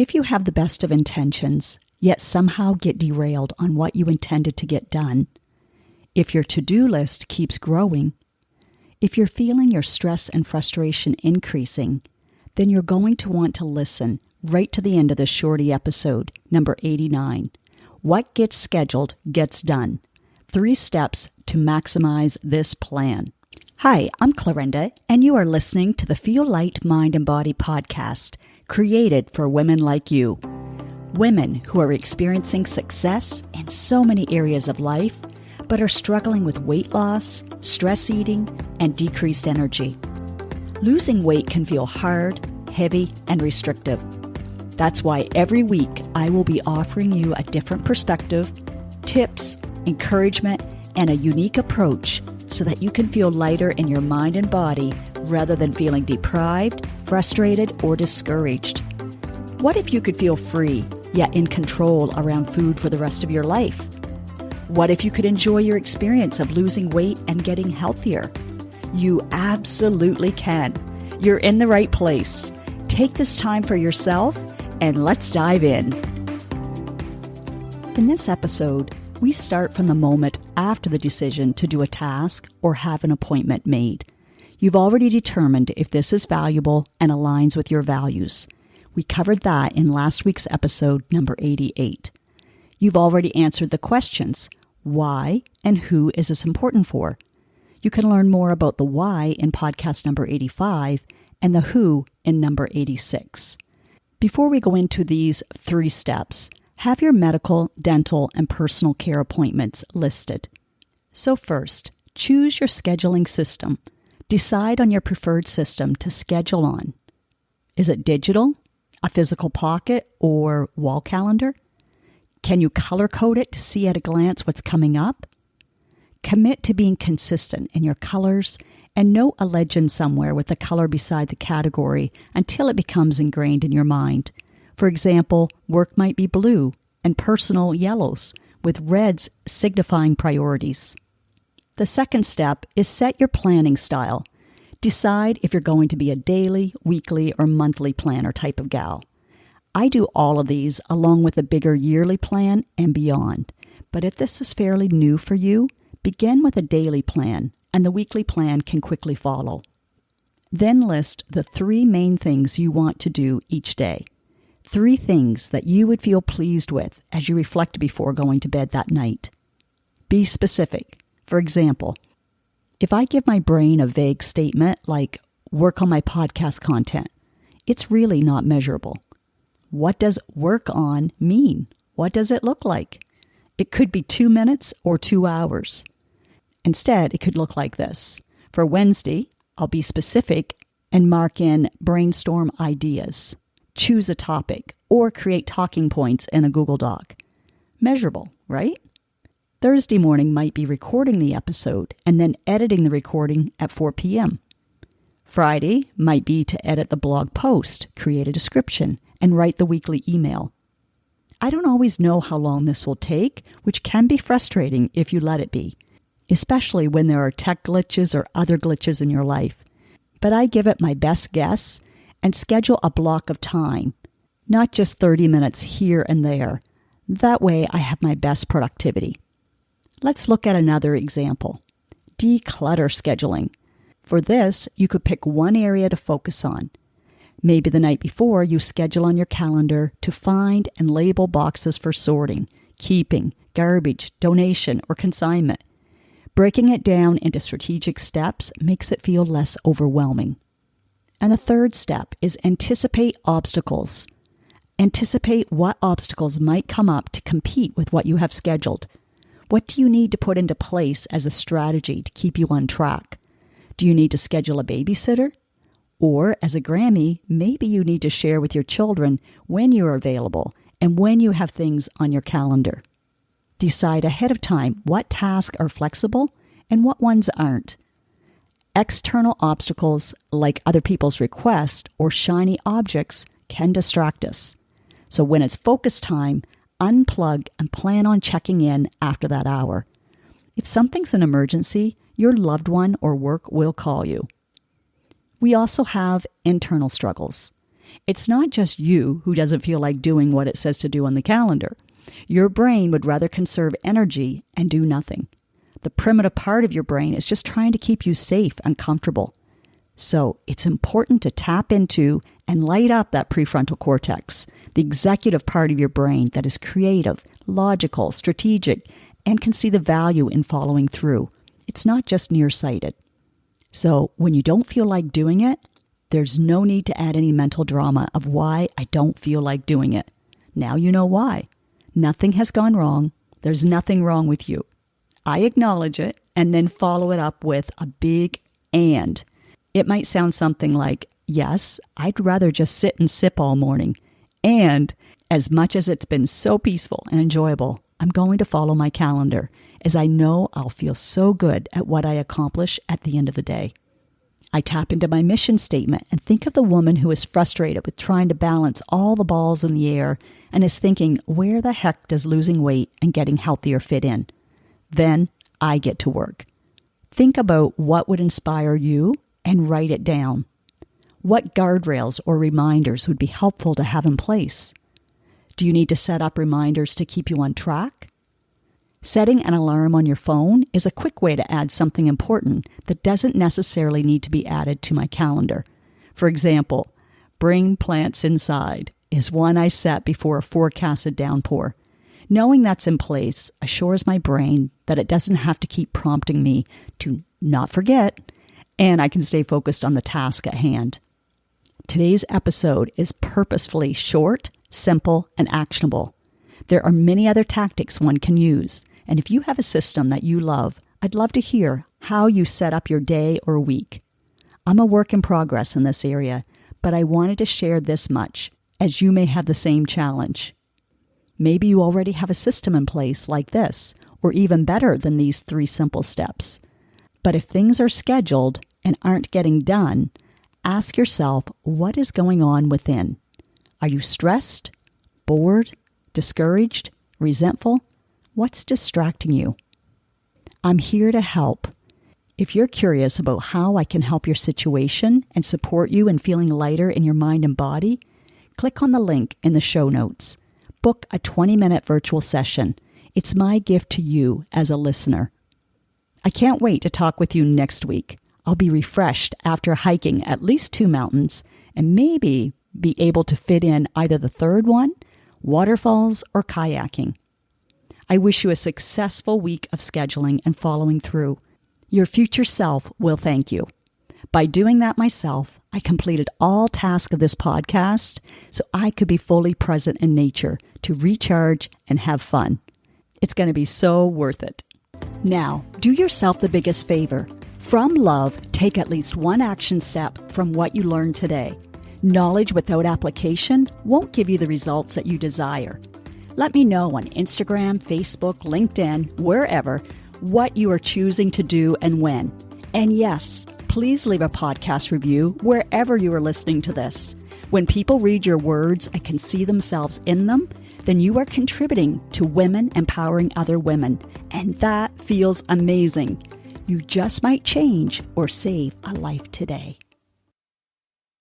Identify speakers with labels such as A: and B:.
A: If you have the best of intentions, yet somehow get derailed on what you intended to get done, if your to-do list keeps growing, if you're feeling your stress and frustration increasing, then you're going to want to listen right to the end of this shorty episode, number 89. What gets scheduled gets done. 3 steps to maximize this plan. Hi, I'm Clarinda, and you are listening to the Feel Light Mind and Body podcast, created for women like you. Women who are experiencing success in so many areas of life, but are struggling with weight loss, stress eating, and decreased energy. Losing weight can feel hard, heavy, and restrictive. That's why every week I will be offering you a different perspective, tips, encouragement, and a unique approach so that you can feel lighter in your mind and body rather than feeling deprived, frustrated, or discouraged. What if you could feel free, yet in control around food for the rest of your life? What if you could enjoy your experience of losing weight and getting healthier? You absolutely can. You're in the right place. Take this time for yourself and let's dive in. In this episode, we start from the moment after the decision to do a task or have an appointment made. You've already determined if this is valuable and aligns with your values. We covered that in last week's episode, number 88. You've already answered the questions. Why and who is this important for? You can learn more about the why in podcast number 85 and the who in number 86. Before we go into these 3 steps, have your medical, dental, and personal care appointments listed. So first, choose your scheduling system. Decide on your preferred system to schedule on. Is it digital, a physical pocket, or wall calendar? Can you color code it to see at a glance what's coming up? Commit to being consistent in your colors and note a legend somewhere with the color beside the category until it becomes ingrained in your mind. For example, work might be blue and personal yellows, with reds signifying priorities. The second step is set your planning style. Decide if you're going to be a daily, weekly, or monthly planner type of gal. I do all of these along with a bigger yearly plan and beyond. But if this is fairly new for you, begin with a daily plan, and the weekly plan can quickly follow. Then list the 3 main things you want to do each day. 3 things that you would feel pleased with as you reflect before going to bed that night. Be specific. For example, if I give my brain a vague statement like, work on my podcast content, it's really not measurable. What does work on mean? What does it look like? It could be 2 minutes or 2 hours. Instead, it could look like this. For Wednesday, I'll be specific and mark in brainstorm ideas. Choose a topic or create talking points in a Google Doc. Measurable, right? Thursday morning might be recording the episode and then editing the recording at 4 p.m. Friday might be to edit the blog post, create a description, and write the weekly email. I don't always know how long this will take, which can be frustrating if you let it be, especially when there are tech glitches or other glitches in your life. But I give it my best guess and schedule a block of time, not just 30 minutes here and there. That way I have my best productivity. Let's look at another example. Declutter scheduling. For this, you could pick one area to focus on. Maybe the night before, you schedule on your calendar to find and label boxes for sorting, keeping, garbage, donation, or consignment. Breaking it down into strategic steps makes it feel less overwhelming. And the third step is anticipate obstacles. Anticipate what obstacles might come up to compete with what you have scheduled. What do you need to put into place as a strategy to keep you on track? Do you need to schedule a babysitter? Or, as a Grammy, maybe you need to share with your children when you're available and when you have things on your calendar. Decide ahead of time what tasks are flexible and what ones aren't. External obstacles, like other people's requests or shiny objects, can distract us. So when it's focus time, unplug and plan on checking in after that hour. If something's an emergency, your loved one or work will call you. We also have internal struggles. It's not just you who doesn't feel like doing what it says to do on the calendar. Your brain would rather conserve energy and do nothing. The primitive part of your brain is just trying to keep you safe and comfortable. So it's important to tap into and light up that prefrontal cortex, the executive part of your brain that is creative, logical, strategic, and can see the value in following through. It's not just nearsighted. So when you don't feel like doing it, there's no need to add any mental drama of why I don't feel like doing it. Now you know why. Nothing has gone wrong. There's nothing wrong with you. I acknowledge it and then follow it up with a big and. It might sound something like, yes, I'd rather just sit and sip all morning. And as much as it's been so peaceful and enjoyable, I'm going to follow my calendar as I know I'll feel so good at what I accomplish at the end of the day. I tap into my mission statement and think of the woman who is frustrated with trying to balance all the balls in the air and is thinking, where the heck does losing weight and getting healthier fit in? Then I get to work. Think about what would inspire you and write it down. What guardrails or reminders would be helpful to have in place? Do you need to set up reminders to keep you on track? Setting an alarm on your phone is a quick way to add something important that doesn't necessarily need to be added to my calendar. For example, bring plants inside is one I set before a forecasted downpour. Knowing that's in place assures my brain that it doesn't have to keep prompting me to not forget, and I can stay focused on the task at hand. Today's episode is purposefully short, simple, and actionable. There are many other tactics one can use, and if you have a system that you love, I'd love to hear how you set up your day or week. I'm a work in progress in this area, but I wanted to share this much, as you may have the same challenge. Maybe you already have a system in place like this, or even better than these 3 simple steps. But if things are scheduled and aren't getting done, ask yourself what is going on within. Are you stressed, bored, discouraged, resentful? What's distracting you? I'm here to help. If you're curious about how I can help your situation and support you in feeling lighter in your mind and body, click on the link in the show notes. Book a 20-minute virtual session. It's my gift to you as a listener. I can't wait to talk with you next week. I'll be refreshed after hiking at least 2 mountains and maybe be able to fit in either the third one, waterfalls, or kayaking. I wish you a successful week of scheduling and following through. Your future self will thank you. By doing that myself, I completed all tasks of this podcast so I could be fully present in nature to recharge and have fun. It's going to be so worth it. Now, do yourself the biggest favor. From love, take at least one action step from what you learned today. Knowledge without application won't give you the results that you desire. Let me know on Instagram, Facebook, LinkedIn, wherever, what you are choosing to do and when. And yes, please leave a podcast review wherever you are listening to this. When people read your words and can see themselves in them, then you are contributing to women empowering other women. And that feels amazing. You just might change or save a life today.